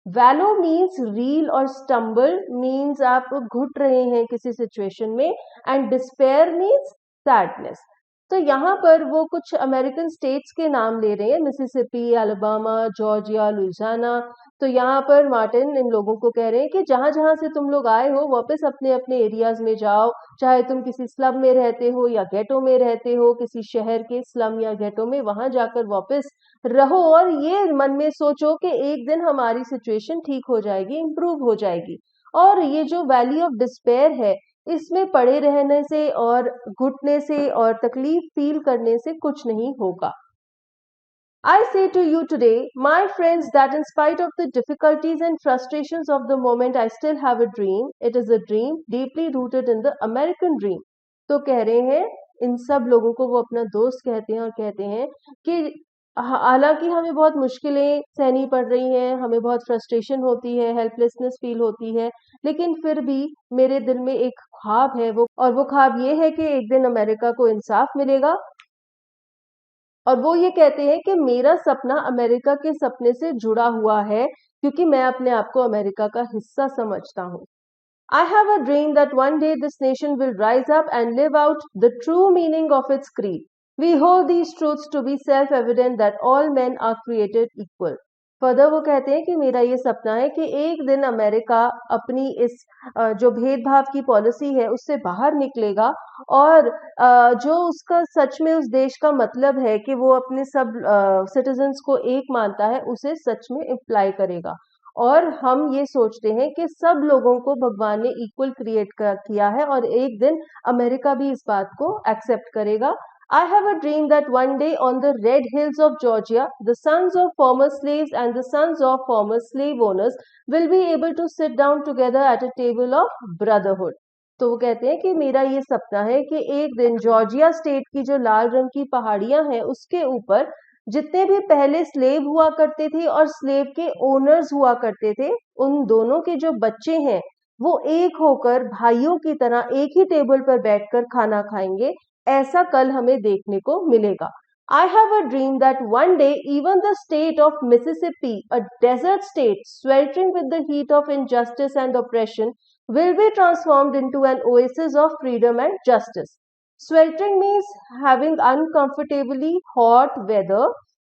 Speaker 1: Wallow means reel or stumble, means आप घुट रहे हैं किसी situation में, and despair means sadness. तो यहाँ पर वो कुछ अमेरिकन स्टेट्स के नाम ले रहे हैं, मिसिसिपी, अलाबामा, जॉर्जिया, लुइसियाना। तो यहाँ पर मार्टिन इन लोगों को कह रहे हैं कि जहां जहां से तुम लोग आए हो वापस अपने अपने एरियाज में जाओ, चाहे तुम किसी स्लम में रहते हो या गेटो में रहते हो, किसी शहर के स्लम या गेटो में, वहां जाकर वापस रहो और ये मन में सोचो कि एक दिन हमारी सिचुएशन ठीक हो जाएगी, इंप्रूव हो जाएगी। और ये जो वैली ऑफ डिस्पेयर है, इसमें पड़े रहने से और घुटने से और तकलीफ फील करने से कुछ नहीं होगा। I say to you today, my friends, that in spite of the difficulties and frustrations of the moment, I still have a dream. It is a dream deeply rooted in the American dream. तो कह रहे हैं, इन सब लोगों को वो अपना दोस्त कहते हैं और कहते हैं कि हालांकि हमें बहुत मुश्किलें सहनी पड़ रही हैं, हमें बहुत फ्रस्ट्रेशन होती है, हेल्पलेसनेस फील होती है, लेकिन फिर भी मेरे दिल में एक ख्वाब है, वो ख्वाब ये है कि एक दिन अमेरिका को इंसाफ मिलेगा। और वो ये कहते हैं कि मेरा सपना अमेरिका के सपने से जुड़ा हुआ है क्योंकि मैं अपने आप को अमेरिका का हिस्सा समझता हूँ। I have a dream that one day this nation will rise up and live out the true meaning of its creed. We hold these truths to be self-evident that all men are created equal. Further वो कहते हैं कि मेरा ये सपना है कि एक दिन अमेरिका अपनी इस जो भेदभाव की पॉलिसी है उससे बाहर निकलेगा और जो उसका सच में उस देश का मतलब है कि वो अपने सब सिटीजन्स को एक मानता है, उसे सच में इम्प्लाई करेगा। और हम ये सोचते हैं कि सब लोगों को भगवान ने इक्वल क्रिएट किया है और एक दिन अमेरिका भी इस बात को एक्सेप्ट करेगा। I have a dream that one day on the red hills of Georgia, the sons of former slaves and the sons of former slave owners will be able to sit down together at a table of brotherhood. तो वो कहते हैं कि मेरा ये सपना है कि एक दिन जॉर्जिया स्टेट की जो लाल रंग की पहाड़ियां हैं उसके ऊपर जितने भी पहले स्लेव हुआ करते थे और स्लेव के ओनर्स हुआ करते थे, उन दोनों के जो बच्चे हैं वो एक होकर भाइयों की तरह एक ही टेबल पर बैठकर खाना खाएंगे। ऐसा कल हमें देखने को मिलेगा। I have a dream that one day even the state of Mississippi, a desert state sweltering with the heat of injustice and oppression, will be transformed into an oasis of freedom and justice. Sweltering means having uncomfortably hot weather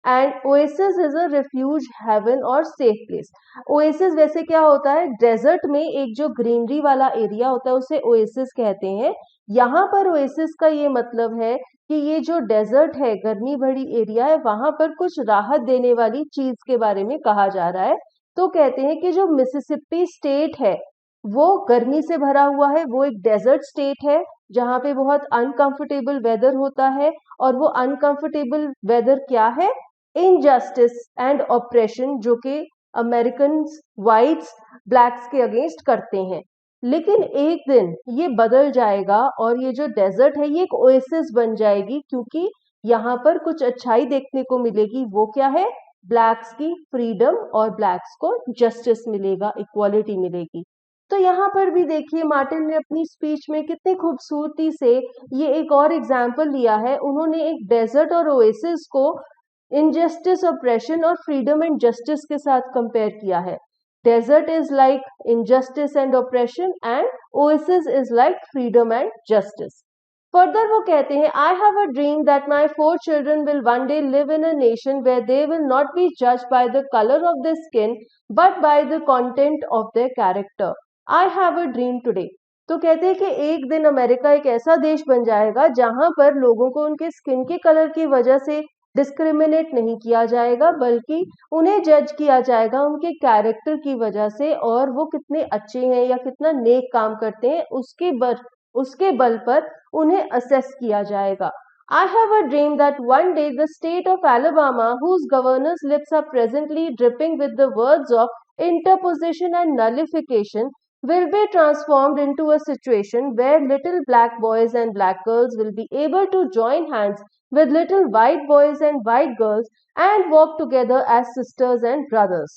Speaker 1: and oasis is a refuge, heaven or safe place. Oasis वैसे क्या होता है, desert में एक जो greenery वाला area होता है उसे ओएसिस कहते हैं। यहाँ पर ओएसिस का ये मतलब है कि ये जो डेजर्ट है, गर्मी भरी एरिया है, वहां पर कुछ राहत देने वाली चीज के बारे में कहा जा रहा है। तो कहते हैं कि जो मिसिसिपी स्टेट है वो गर्मी से भरा हुआ है, वो एक डेजर्ट स्टेट है जहाँ पे बहुत अनकंफर्टेबल वेदर होता है। और वो अनकंफर्टेबल वेदर क्या है, इनजस्टिस एंड ऑप्रेशन, जो कि अमेरिकन वाइट्स ब्लैक्स के अगेंस्ट करते हैं। लेकिन एक दिन ये बदल जाएगा और ये जो डेजर्ट है ये एक ओएसिस बन जाएगी, क्योंकि यहाँ पर कुछ अच्छाई देखने को मिलेगी। वो क्या है, ब्लैक्स की फ्रीडम और ब्लैक्स को जस्टिस मिलेगा, इक्वालिटी मिलेगी। तो यहाँ पर भी देखिए मार्टिन ने अपनी स्पीच में कितनी खूबसूरती से ये एक और एग्जाम्पल लिया है। उन्होंने एक डेजर्ट और ओएसिस को इनजस्टिस, ऑप्रेशन और फ्रीडम एंड जस्टिस के साथ कंपेयर किया है। Desert is like injustice and oppression and oasis is like freedom and justice. Further वो कहते हैं, I have a dream that my 4 children will one day live in a nation where they will not be judged by the colour of the skin but by the content of their character. I have a dream today. तो कहते हैं कि एक दिन America एक ऐसा देश बन जाएगा जहां पर लोगों को उनके स्किन के कलर की वजह से डिस्क्रिमिनेट नहीं किया जाएगा, बल्कि उन्हें जज किया जाएगा उनके कैरेक्टर की वजह से, और वो कितने अच्छे हैं या कितना नेक काम करते हैं उसके बल पर उन्हें असेस किया जाएगा। I have a dream that one day the state of Alabama, whose governor's lips are presently dripping with the words of interposition and nullification, will be transformed into a situation where little black boys and black girls will be able to join hands with little white boys and white girls and walk together as sisters and brothers.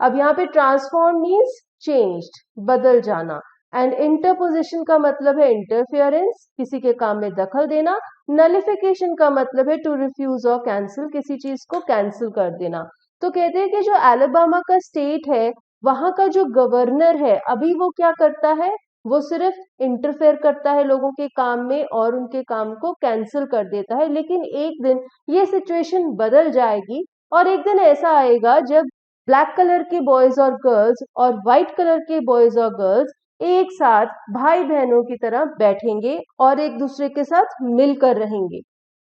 Speaker 1: अब यहाँ पे transform means changed, बदल जाना, and interposition का मतलब है interference, किसी के काम में दखल देना। नलिफिकेशन का मतलब है टू रिफ्यूज और कैंसिल, किसी चीज को कैंसिल कर देना। तो कहते हैं कि जो एलाबामा का स्टेट है वहां का जो गवर्नर है अभी वो क्या करता है, वो सिर्फ इंटरफेयर करता है लोगों के काम में और उनके काम को कैंसिल कर देता है। लेकिन एक दिन ये सिचुएशन बदल जाएगी और एक दिन ऐसा आएगा जब ब्लैक कलर के बॉयज और गर्ल्स और व्हाइट कलर के बॉयज और गर्ल्स एक साथ भाई बहनों की तरह बैठेंगे और एक दूसरे के साथ मिलकर रहेंगे।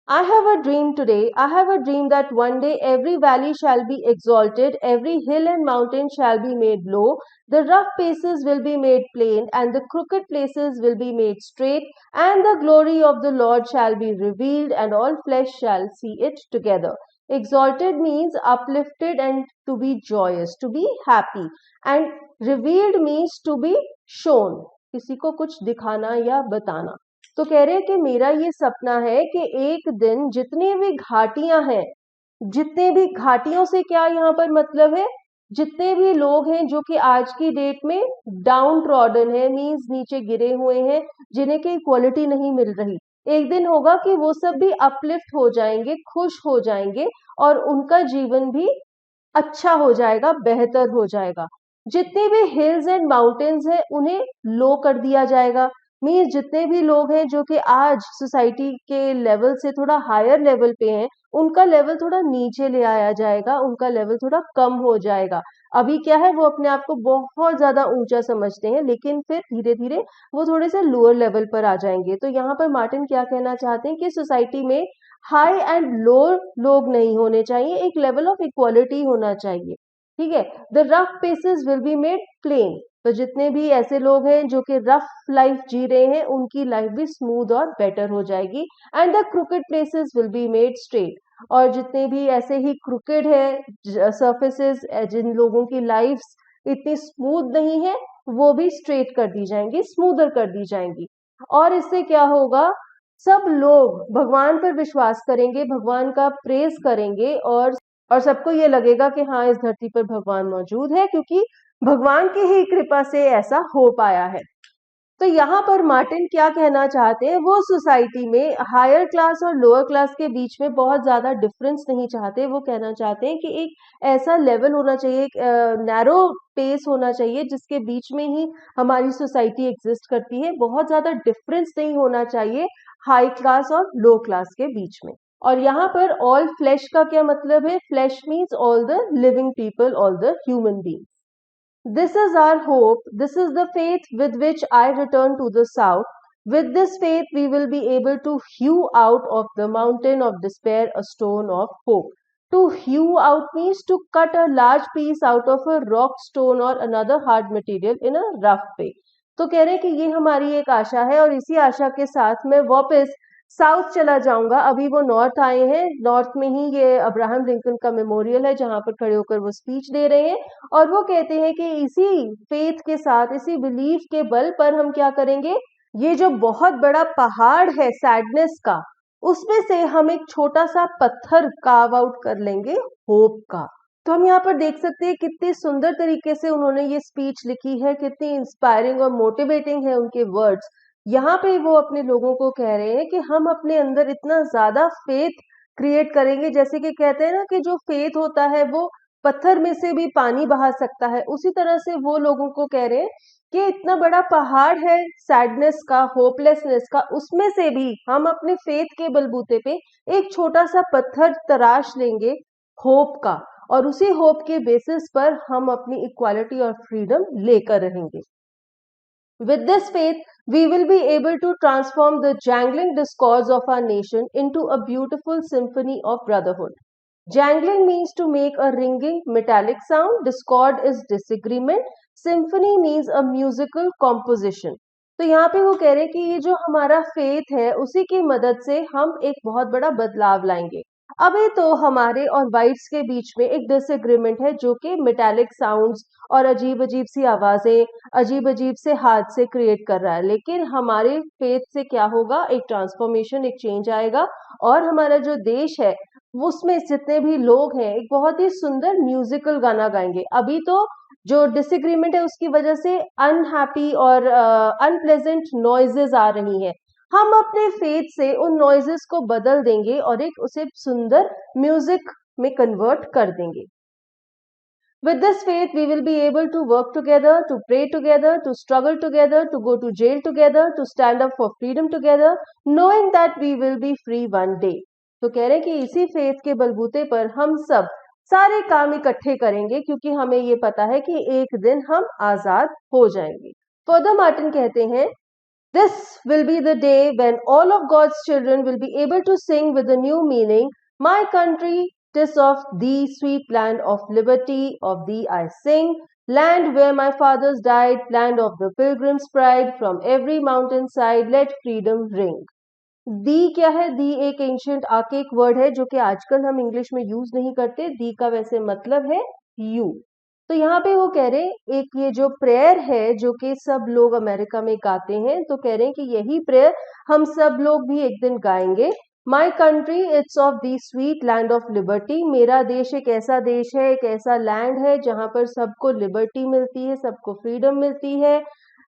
Speaker 1: I have a dream today. I have a dream that one day every valley shall be exalted, every hill and mountain shall be made low, the rough places will be made plain, and the crooked places will be made straight, and the glory of the Lord shall be revealed, and all flesh shall see it together. Exalted means uplifted and to be joyous, to be happy, and revealed means to be shown, किसी को कुछ दिखाना या बताना। तो कह रहे हैं कि मेरा ये सपना है कि एक दिन जितनी भी घाटियां हैं, जितने भी घाटियों से क्या यहाँ पर मतलब है, जितने भी लोग हैं जो कि आज की डेट में डाउन ट्रॉडन है, मीन्स नीचे गिरे हुए हैं, जिन्हें की इक्वालिटी नहीं मिल रही, एक दिन होगा कि वो सब भी अपलिफ्ट हो जाएंगे, खुश हो जाएंगे और उनका जीवन भी अच्छा हो जाएगा, बेहतर हो जाएगा। जितने भी हिल्स एंड माउंटेन्स हैं उन्हें लो कर दिया जाएगा, मीन्स जितने भी लोग हैं जो कि आज सोसाइटी के लेवल से थोड़ा हायर लेवल पे हैं उनका लेवल थोड़ा नीचे ले आया जाएगा, उनका लेवल थोड़ा कम हो जाएगा। अभी क्या है, वो अपने आप को बहुत ज्यादा ऊंचा समझते हैं, लेकिन फिर धीरे धीरे वो थोड़े से लोअर लेवल पर आ जाएंगे। तो यहाँ पर मार्टिन क्या कहना चाहते हैं कि सोसाइटी में हाई एंड लो लोग नहीं होने चाहिए, एक लेवल ऑफ इक्वालिटी होना चाहिए। ठीक है, the rough places will be made plain. तो जितने भी ऐसे लोग हैं जो कि रफ लाइफ जी रहे हैं उनकी लाइफ भी स्मूथ और बेटर हो जाएगी। And the crooked places will be made straight. और जितने भी ऐसे ही क्रुकेड है सर्फेसेस, जिन लोगों की लाइफ इतनी स्मूथ नहीं है, वो भी स्ट्रेट कर दी जाएंगी, स्मूदर कर दी जाएंगी। और इससे क्या होगा, सब लोग भगवान पर विश्वास करेंगे, भगवान का प्रेज करेंगे और सबको ये लगेगा कि हाँ इस धरती पर भगवान मौजूद है, क्योंकि भगवान की ही कृपा से ऐसा हो पाया है। तो यहाँ पर मार्टिन क्या कहना चाहते हैं, वो सोसाइटी में हायर क्लास और लोअर क्लास के बीच में बहुत ज्यादा डिफरेंस नहीं चाहते। वो कहना चाहते हैं कि एक ऐसा लेवल होना चाहिए, एक नैरो पेस होना चाहिए जिसके बीच में ही हमारी सोसाइटी एग्जिस्ट करती है, बहुत ज्यादा डिफरेंस नहीं होना चाहिए हाई क्लास और लो क्लास के बीच में। और यहाँ पर ऑल फ्लैश का क्या मतलब है? Flash means all the living people, all the human beings. This is our hope. This is the faith with which I return to the south. With this faith, we will be able to hew out of the mountain of despair a stone of hope. To hew out means to cut a large piece out of a rock, stone or another hard material in a rough way. तो कह रहे हैं कि ये हमारी एक आशा है और इसी आशा के साथ मैं वापस साउथ चला जाऊंगा। अभी वो नॉर्थ आए हैं, नॉर्थ में ही ये अब्राहम लिंकन का मेमोरियल है जहां पर खड़े होकर वो स्पीच दे रहे हैं और वो कहते हैं कि इसी फेथ के साथ, इसी बिलीफ के बल पर हम क्या करेंगे, ये जो बहुत बड़ा पहाड़ है सैडनेस का, उसमें से हम एक छोटा सा पत्थर कार्व आउट कर लेंगे होप का। तो हम यहाँ पर देख सकते हैं कितने सुंदर तरीके से उन्होंने ये स्पीच लिखी है, कितनी इंस्पायरिंग और मोटिवेटिंग है उनके वर्ड्स। यहाँ पे वो अपने लोगों को कह रहे हैं कि हम अपने अंदर इतना ज्यादा फेथ क्रिएट करेंगे, जैसे कि कहते हैं ना कि जो फेथ होता है वो पत्थर में से भी पानी बहा सकता है, उसी तरह से वो लोगों को कह रहे हैं कि इतना बड़ा पहाड़ है सैडनेस का, होपलेसनेस का, उसमें से भी हम अपने फेथ के बलबूते पे एक छोटा सा पत्थर तराश लेंगे होप का, और उसी होप के बेसिस पर हम अपनी इक्वालिटी और फ्रीडम लेकर रहेंगे। With this faith, we will be able to transform the jangling discords of our nation into a beautiful symphony of brotherhood. Jangling means to make a ringing metallic sound, discord is disagreement, symphony means a musical composition. तो यहाँ पे वो कह रहे हैं कि ये जो हमारा फेथ है उसी की मदद से हम एक बहुत बड़ा बदलाव लाएंगे। अभी तो हमारे और वाइट्स के बीच में एक डिसएग्रीमेंट है जो कि मेटालिक साउंड्स और अजीब अजीब सी आवाजें, अजीब अजीब से हादसे क्रिएट कर रहा है, लेकिन हमारे फेथ से क्या होगा, एक ट्रांसफॉर्मेशन, एक चेंज आएगा और हमारा जो देश है उसमें जितने भी लोग हैं एक बहुत ही सुंदर म्यूजिकल गाना गाएंगे। अभी तो जो डिसएग्रीमेंट है उसकी वजह से अनहैप्पी और अनप्लेजेंट नॉइजेस आ रही हैं, हम अपने फेथ से उन नॉइजेस को बदल देंगे और एक उसे सुंदर म्यूजिक में कन्वर्ट कर देंगे। With this faith, we will be able to work together, to pray together, to struggle together, to go to jail together, to stand up for freedom together, knowing that we will be free one day. तो कह रहे हैं कि इसी faith के बलबूते पर हम सब सारे काम इकट्ठे करेंगे क्योंकि हमें ये पता है कि एक दिन हम आजाद हो जाएंगे। फर्दर मार्टिन कहते हैं, This will be the day when all of God's children will be able to sing with a new meaning, My country, 'tis of thee, sweet land of liberty, of thee I sing, land where my fathers died, land of the pilgrim's pride, from every mountain side let freedom ring. दी क्या है? दी एक ancient archaic word है जो कि आजकल हम English में use नहीं करते। दी का वैसे मतलब है यू। तो यहाँ पे वो कह रहे हैं एक ये जो प्रेयर है जो कि सब लोग अमेरिका में गाते हैं, तो कह रहे हैं कि यही प्रेयर हम सब लोग भी एक दिन गाएंगे। My country, it's of the sweet land of liberty. मेरा देश एक ऐसा देश है, एक ऐसा लैंड है जहां पर सबको लिबर्टी मिलती है, सबको फ्रीडम मिलती है,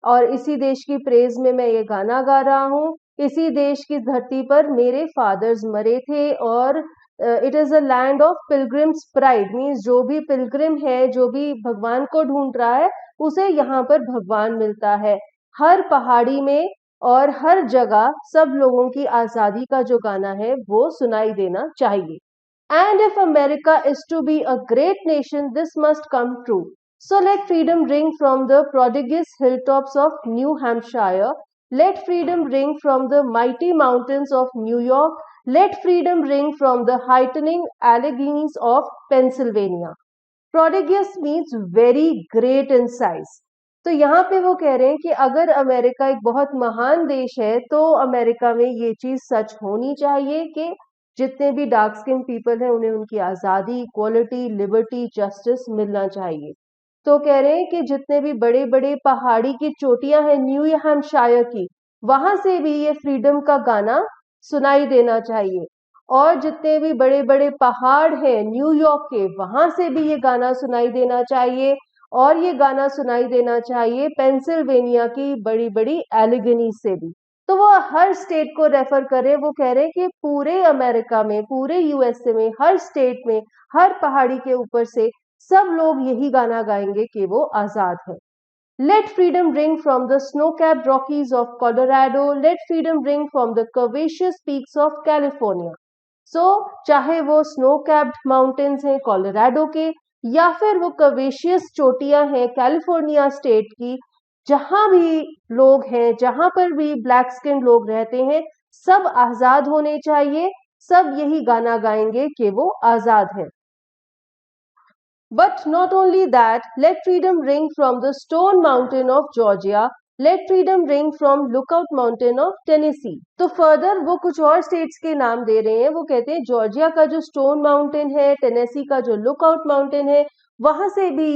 Speaker 1: और इसी देश की प्रेज में मैं ये गाना गा रहा हूँ। इसी देश की धरती पर मेरे फादर्स मरे थे, और it is a land of pilgrims pride, means जो भी पिलग्रिम है, जो भी भगवान को ढूंढ रहा है, उसे यहाँ पर भगवान मिलता है। हर पहाड़ी में और हर जगह सब लोगों की आजादी का जो गाना है वो सुनाई देना चाहिए। And if America is to be a great nation, this must come true. So let freedom ring from the prodigious hilltops of New Hampshire. Let freedom ring from the mighty mountains of New York. Let freedom ring from the heightening Alleghenies of Pennsylvania. Prodigious means very great in size. तो यहाँ पे वो कह रहे हैं कि अगर America एक बहुत महान देश है तो अमेरिका में ये चीज सच होनी चाहिए कि जितने भी डार्क स्किन पीपल हैं उन्हें उनकी आजादी, इक्वालिटी, लिबर्टी, जस्टिस मिलना चाहिए। तो कह रहे हैं कि जितने भी बड़े बड़े पहाड़ी की चोटियां हैं न्यू हैम्पशायर की, वहां से भी ये फ्रीडम का गाना सुनाई देना चाहिए, और जितने भी बड़े बड़े पहाड़ हैं न्यूयॉर्क के, वहां से भी ये गाना सुनाई देना चाहिए, और ये गाना सुनाई देना चाहिए पेंसिल्वेनिया की बड़ी बड़ी एलिगनी से भी। तो वो हर स्टेट को रेफर करें, वो कह रहे हैं कि पूरे अमेरिका में, पूरे यूएसए में, हर स्टेट में, हर पहाड़ी के ऊपर से सब लोग यही गाना गाएंगे कि वो आजाद है। Let freedom ring from the snow-capped Rockies of Colorado. Let freedom ring from the curvaceous peaks of California. So, चाहे वो snow-capped mountains हैं कोलोराडो के या फिर वो कर्वेशियस चोटियां हैं कैलिफोर्निया स्टेट की, जहां भी लोग हैं, जहां पर भी ब्लैक स्किन लोग रहते हैं, सब आजाद होने चाहिए, सब यही गाना गाएंगे कि वो आजाद हैं. But not only that, let freedom ring from the Stone Mountain of Georgia. Let freedom ring from Lookout Mountain of Tennessee. तो फर्दर वो कुछ और स्टेट्स के नाम दे रहे हैं. वो कहते हैं जॉर्जिया का जो स्टोन माउंटेन है, टेनेसी का जो लुकआउट माउंटेन है, वहां से भी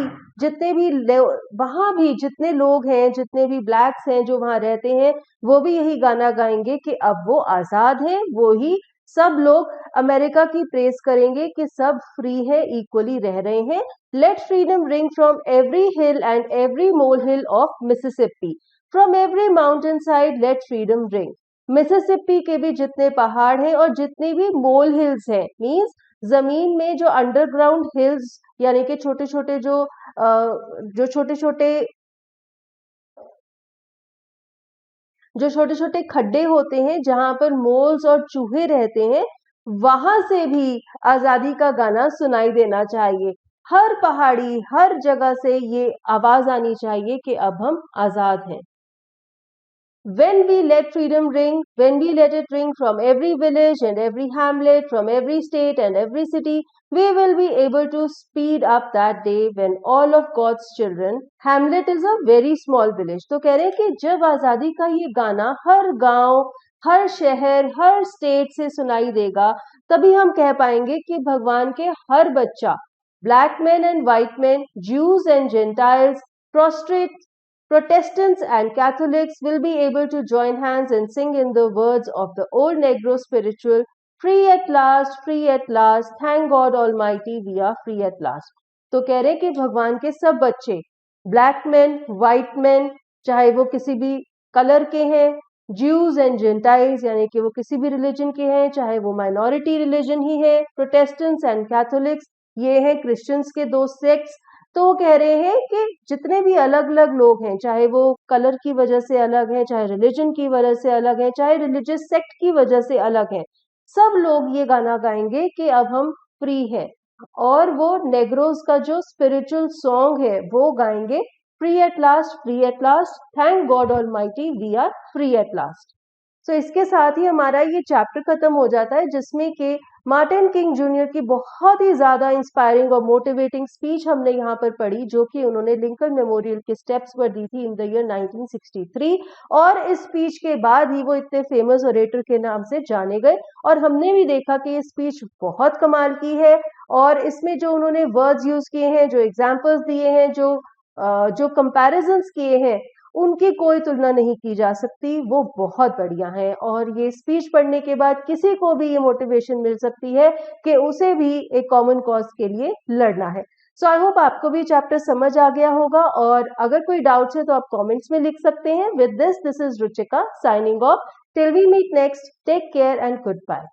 Speaker 1: वहां भी जितने लोग हैं, जितने भी ब्लैक्स हैं जो वहां रहते हैं, वो भी यही गाना गाएंगे कि अब वो आजाद हैं, वो ही सब लोग अमेरिका की प्रेज करेंगे कि सब फ्री है, इक्वली रह रहे हैं. Let freedom ring from every hill and every molehill of Mississippi. From every mountainside let freedom ring. Mississippi के भी जितने पहाड़ हैं और जितने भी मोल हिल्स हैं, मींस जमीन में जो अंडरग्राउंड हिल्स, यानी कि छोटे छोटे जो छोटे छोटे खड्डे होते हैं जहां पर मोल्स और चूहे रहते हैं, वहां से भी आजादी का गाना सुनाई देना चाहिए. हर पहाड़ी, हर जगह से ये आवाज आनी चाहिए कि अब हम आजाद हैं. When we let freedom ring, when we let it ring from every village and every hamlet, from every state and every city, we will be able to speed up that day when all of God's children. Hamlet is a very small village. तो कह रहे हैं कि जब आजादी का ये गाना हर गांव, हर शहर, हर स्टेट से सुनाई देगा, तभी हम कह पाएंगे कि भगवान के हर बच्चा, black men and white men, Jews and Gentiles, Protestants and Catholics will be able to join hands and sing in the words of the old Negro spiritual, free at last, thank God Almighty, we are free at last. तो कह रहे कि भगवान के सब बच्चे, black man, white man, चाहे वो किसी भी कलर के हैं, ज्यूज एंड जेंटाइल्स यानी कि वो किसी भी रिलीजन के हैं, चाहे वो माइनॉरिटी रिलीजन ही है, प्रोटेस्टेंट्स एंड कैथोलिक्स, ये हैं क्रिश्चियंस के दो सेक्ट्स. तो वो कह रहे हैं कि जितने भी अलग अलग लोग हैं, चाहे वो कलर की वजह से अलग है, चाहे रिलीजन की वजह से अलग है, चाहे रिलीजियस सेक्ट की वजह से अलग है, सब लोग ये गाना गाएंगे कि अब हम फ्री हैं. और वो नेग्रोज का जो स्पिरिचुअल सॉन्ग है वो गाएंगे, free at last, thank God almighty, we are free at last. तो इसके साथ ही हमारा ये चैप्टर खत्म हो जाता है, जिसमें कि मार्टिन किंग जूनियर की बहुत ही ज्यादा इंस्पायरिंग और मोटिवेटिंग स्पीच हमने यहाँ पर पढ़ी, जो कि उन्होंने लिंकन मेमोरियल के स्टेप्स पर दी थी इन द ईयर 1963. और इस स्पीच के बाद ही वो इतने फेमस ओरेटर के नाम से जाने गए. और हमने भी देखा कि ये स्पीच बहुत कमाल की है, और इसमें जो उन्होंने वर्ड्स यूज किए हैं, जो एग्जाम्पल्स दिए हैं, जो कंपैरिजंस किए हैं, उनकी कोई तुलना नहीं की जा सकती. वो बहुत बढ़िया है, और ये स्पीच पढ़ने के बाद किसी को भी ये मोटिवेशन मिल सकती है कि उसे भी एक कॉमन कॉज के लिए लड़ना है. सो आई होप आपको भी चैप्टर समझ आ गया होगा, और अगर कोई डाउट्स है तो आप कमेंट्स में लिख सकते हैं. With this is Ruchika signing off. Till we meet next, take care and good bye.